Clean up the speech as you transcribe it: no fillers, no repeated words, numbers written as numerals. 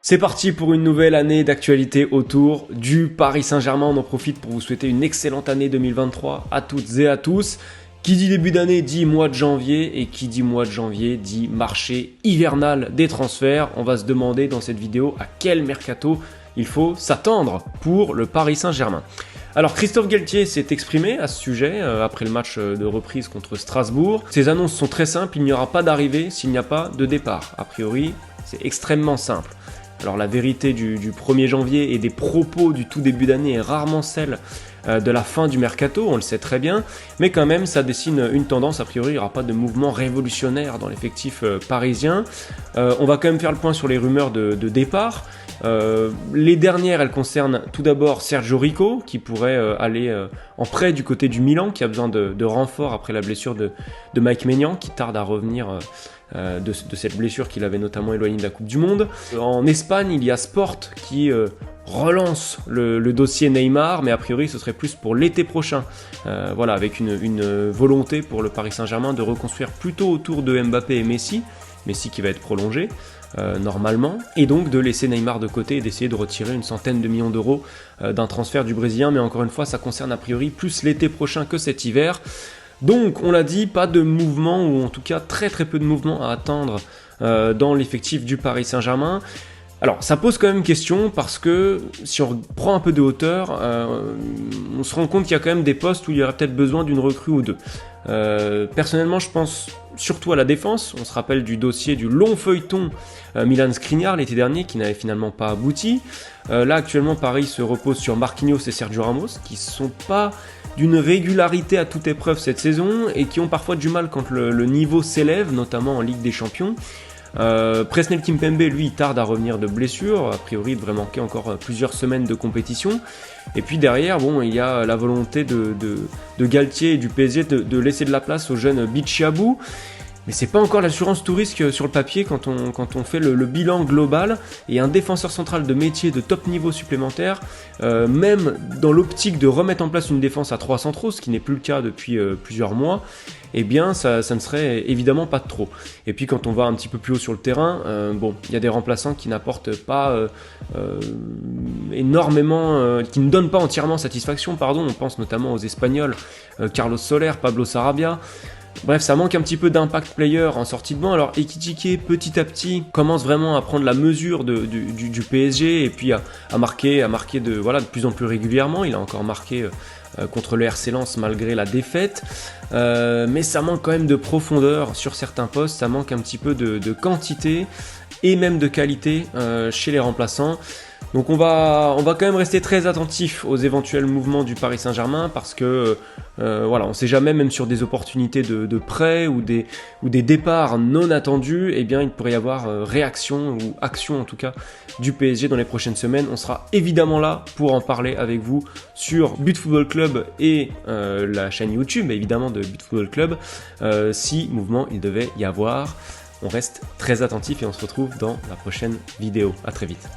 C'est parti pour une nouvelle année d'actualité autour du Paris Saint-Germain. On en profite pour vous souhaiter une excellente année 2023 à toutes et à tous. Qui dit début d'année dit mois de janvier, et qui dit mois de janvier dit marché hivernal des transferts. On va se demander dans cette vidéo à quel mercato il faut s'attendre pour le Paris Saint-Germain. Alors Christophe Galtier s'est exprimé à ce sujet après le match de reprise contre Strasbourg. Ses annonces sont très simples, il n'y aura pas d'arrivée s'il n'y a pas de départ. A priori, c'est extrêmement simple. Alors la vérité du 1er janvier et des propos du tout début d'année est rarement celle de la fin du mercato, on le sait très bien, mais quand même ça dessine une tendance. A priori il n'y aura pas de mouvement révolutionnaire dans l'effectif parisien. On va quand même faire le point sur les rumeurs de départ. Les dernières, elles concernent tout d'abord Sergio Rico, qui pourrait aller en prêt du côté du Milan, qui a besoin de renfort après la blessure de Mike Maignan, qui tarde à revenir de cette blessure qu'il avait notamment éloignée de la Coupe du Monde. En Espagne, il y a Sport qui relance le dossier Neymar, mais a priori ce serait plus pour l'été prochain. Voilà, avec une volonté pour le Paris Saint-Germain de reconstruire plutôt autour de Mbappé et Messi qui va être prolongé normalement, et donc de laisser Neymar de côté et d'essayer de retirer une centaine de millions d'euros d'un transfert du Brésilien, mais encore une fois ça concerne a priori plus l'été prochain que cet hiver. Donc on l'a dit, pas de mouvement, ou en tout cas très peu de mouvement à attendre dans l'effectif du Paris Saint-Germain. Alors ça pose quand même question, parce que si on prend un peu de hauteur, on se rend compte qu'il y a quand même des postes où il y aurait peut-être besoin d'une recrue ou deux. Personnellement je pense surtout à la défense. On se rappelle du dossier du long feuilleton Milan Skriniar l'été dernier qui n'avait finalement pas abouti. Là actuellement Paris se repose sur Marquinhos et Sergio Ramos, qui sont pas d'une régularité à toute épreuve cette saison et qui ont parfois du mal quand le niveau s'élève, notamment en Ligue des Champions. Presnel Kimpembe, lui, il tarde à revenir de blessure. A priori, il devrait manquer encore plusieurs semaines de compétition. Et puis derrière, bon, il y a la volonté de Galtier et du PSG de laisser de la place au jeune Bichabou. Mais c'est pas encore l'assurance tout risque sur le papier quand on fait le bilan global. Et un défenseur central de métier de top niveau supplémentaire, même dans l'optique de remettre en place une défense à 3 centraux, ce qui n'est plus le cas depuis plusieurs mois, eh bien ça ne serait évidemment pas de trop. Et puis quand on va un petit peu plus haut sur le terrain, bon, il y a des remplaçants qui n'apportent pas énormément, qui ne donnent pas entièrement satisfaction, pardon. On pense notamment aux Espagnols, Carlos Soler, Pablo Sarabia. Bref, ça manque un petit peu d'impact player en sortie de banc. Alors Ekitike, petit à petit, commence vraiment à prendre la mesure du PSG, et puis à marquer de plus en plus régulièrement. Il a encore marqué contre le RC Lens malgré la défaite, mais ça manque quand même de profondeur sur certains postes. Ça manque un petit peu de quantité et même de qualité chez les remplaçants. Donc on va quand même rester très attentif aux éventuels mouvements du Paris Saint-Germain, parce que voilà, on ne sait jamais, même sur des opportunités de prêt ou des départs non attendus, eh bien il pourrait y avoir réaction ou action en tout cas du PSG dans les prochaines semaines. On sera évidemment là pour en parler avec vous sur But Football Club et la chaîne YouTube évidemment de But Football Club, si mouvement il devait y avoir. On reste très attentif et on se retrouve dans la prochaine vidéo. À très vite.